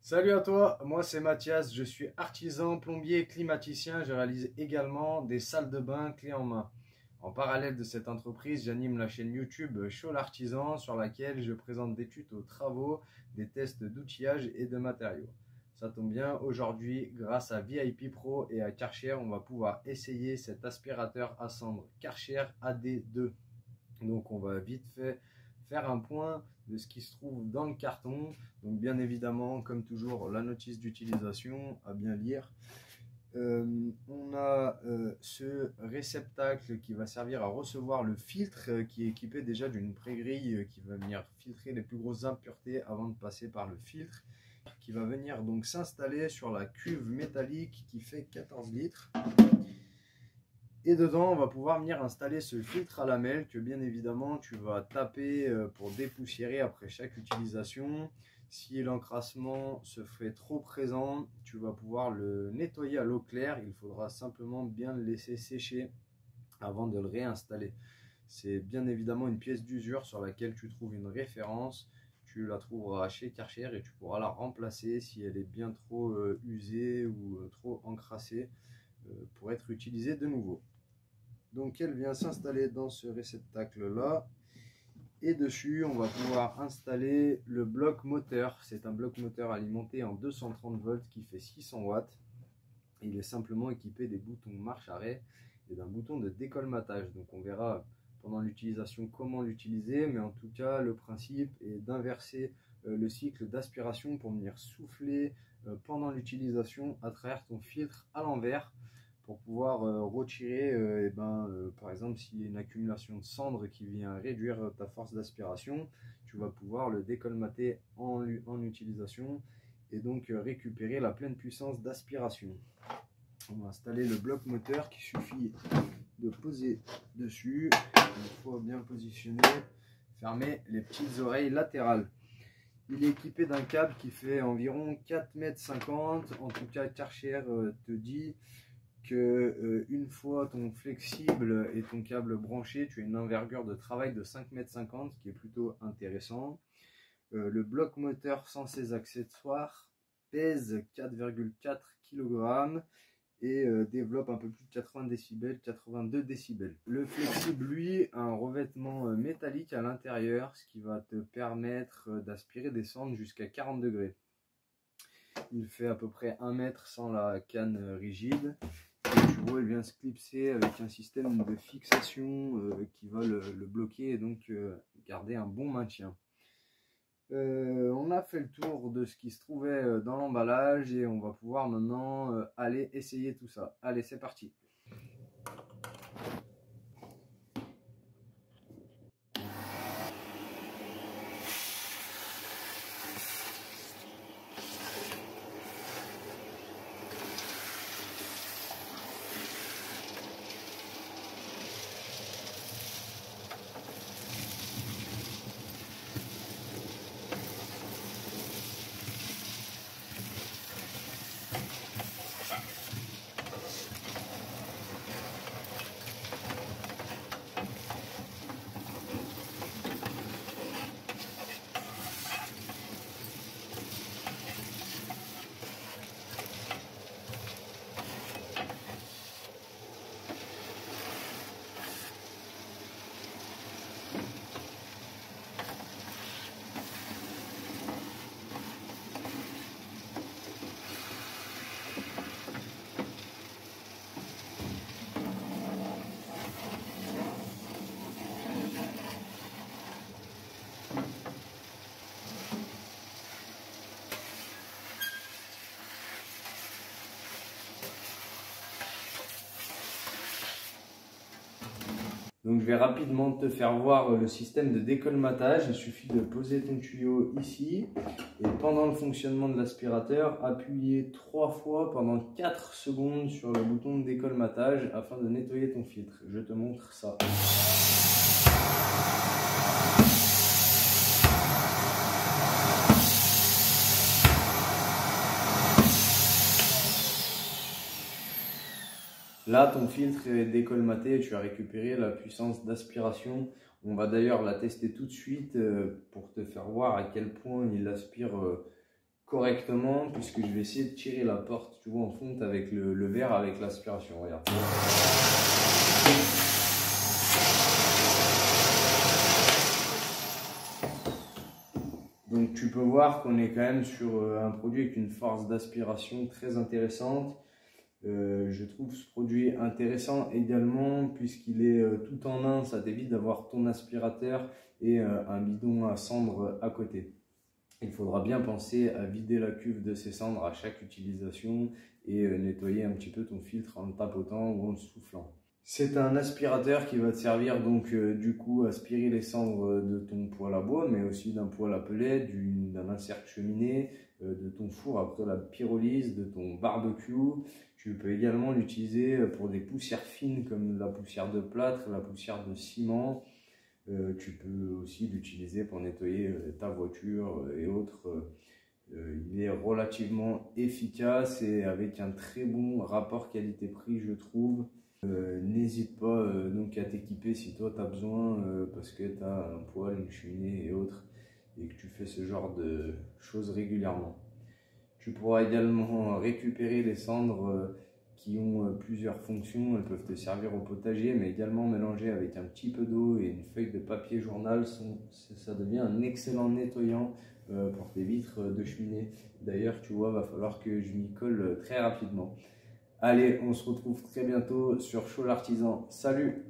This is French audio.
Salut à toi, moi c'est Mathias, je suis artisan, plombier, climaticien, je réalise également des salles de bain clés en main. En parallèle de cette entreprise, j'anime la chaîne YouTube Show l'Artisan sur laquelle je présente des tutos travaux, des tests d'outillage et de matériaux. Ça tombe bien, aujourd'hui, grâce à VIP Pro et à Karcher, on va pouvoir essayer cet aspirateur à cendres Karcher AD2. Donc on va vite fait faire un point de ce qui se trouve dans le carton. Donc bien évidemment, comme toujours, la notice d'utilisation à bien lire. On a ce réceptacle qui va servir à recevoir le filtre qui est équipé déjà d'une pré-grille qui va venir filtrer les plus grosses impuretés avant de passer par le filtre, qui va venir donc s'installer sur la cuve métallique qui fait 14 litres. Et dedans, on va pouvoir venir installer ce filtre à lamelles que bien évidemment tu vas taper pour dépoussiérer après chaque utilisation. Si l'encrassement se fait trop présent, tu vas pouvoir le nettoyer à l'eau claire. Il faudra simplement bien le laisser sécher avant de le réinstaller. C'est bien évidemment une pièce d'usure sur laquelle tu trouves une référence. Tu la trouveras chez Karcher et tu pourras la remplacer si elle est bien trop usée ou trop encrassée pour être utilisée de nouveau. Donc elle vient s'installer dans ce réceptacle là et dessus on va pouvoir installer le bloc moteur. C'est un bloc moteur alimenté en 230 volts qui fait 600 watts. Il est simplement équipé des boutons marche-arrêt et d'un bouton de décolmatage. Donc on verra pendant l'utilisation comment l'utiliser, mais en tout cas le principe est d'inverser le cycle d'aspiration pour venir souffler pendant l'utilisation à travers ton filtre à l'envers, pour pouvoir retirer, par exemple, s'il y a une accumulation de cendres qui vient réduire ta force d'aspiration, tu vas pouvoir le décolmater en utilisation et donc récupérer la pleine puissance d'aspiration. On va installer le bloc moteur qu'il suffit de poser dessus, une fois bien positionné, fermer les petites oreilles latérales. Il est équipé d'un câble qui fait environ 4,50 m. En tout cas, Karcher te dit que une fois ton flexible et ton câble branché, tu as une envergure de travail de 5,50 m, ce qui est plutôt intéressant. Le bloc moteur sans ses accessoires pèse 4,4 kg et développe un peu plus de 80 décibels, 82 décibels. Le flexible, lui, a un revêtement métallique à l'intérieur, ce qui va te permettre d'aspirer des cendres jusqu'à 40 degrés. Il fait à peu près 1 mètre sans la canne rigide. Et tu vois, il vient se clipser avec un système de fixation qui va le bloquer et donc garder un bon maintien. On a fait le tour de ce qui se trouvait dans l'emballage et on va pouvoir maintenant aller essayer tout ça. Allez, c'est parti! Donc je vais rapidement te faire voir le système de décolmatage. Il suffit de poser ton tuyau ici et pendant le fonctionnement de l'aspirateur, appuyer 3 fois pendant 4 secondes sur le bouton de décolmatage afin de nettoyer ton filtre. Je te montre ça. Là, ton filtre est décolmaté et tu as récupéré la puissance d'aspiration. On va d'ailleurs la tester tout de suite pour te faire voir à quel point il aspire correctement puisque je vais essayer de tirer la porte, tu vois, en fonte avec le verre avec l'aspiration. Regarde. Donc tu peux voir qu'on est quand même sur un produit avec une force d'aspiration très intéressante. Je trouve ce produit intéressant également puisqu'il est tout en un, ça t'évite d'avoir ton aspirateur et un bidon à cendres à côté. Il faudra bien penser à vider la cuve de ces cendres à chaque utilisation et nettoyer un petit peu ton filtre en le tapotant ou en le soufflant. C'est un aspirateur qui va te servir donc du coup à aspirer les cendres de ton poêle à bois, mais aussi d'un poêle à pellets, d'un insert cheminée, de ton four après la pyrolyse, de ton barbecue. Tu peux également l'utiliser pour des poussières fines comme la poussière de plâtre, la poussière de ciment. Tu peux aussi l'utiliser pour nettoyer ta voiture et autres. Il est relativement efficace et avec un très bon rapport qualité-prix, je trouve. N'hésite pas donc à t'équiper si toi tu as besoin parce que tu as un poêle, une cheminée et autres et que tu fais ce genre de choses régulièrement. Tu pourras également récupérer les cendres qui ont plusieurs fonctions. Elles peuvent te servir au potager mais également mélanger avec un petit peu d'eau et une feuille de papier journal. Ça devient un excellent nettoyant pour tes vitres de cheminée. D'ailleurs, tu vois, va falloir que je m'y colle très rapidement. Allez, on se retrouve très bientôt sur Chaud l'Artisan. Salut!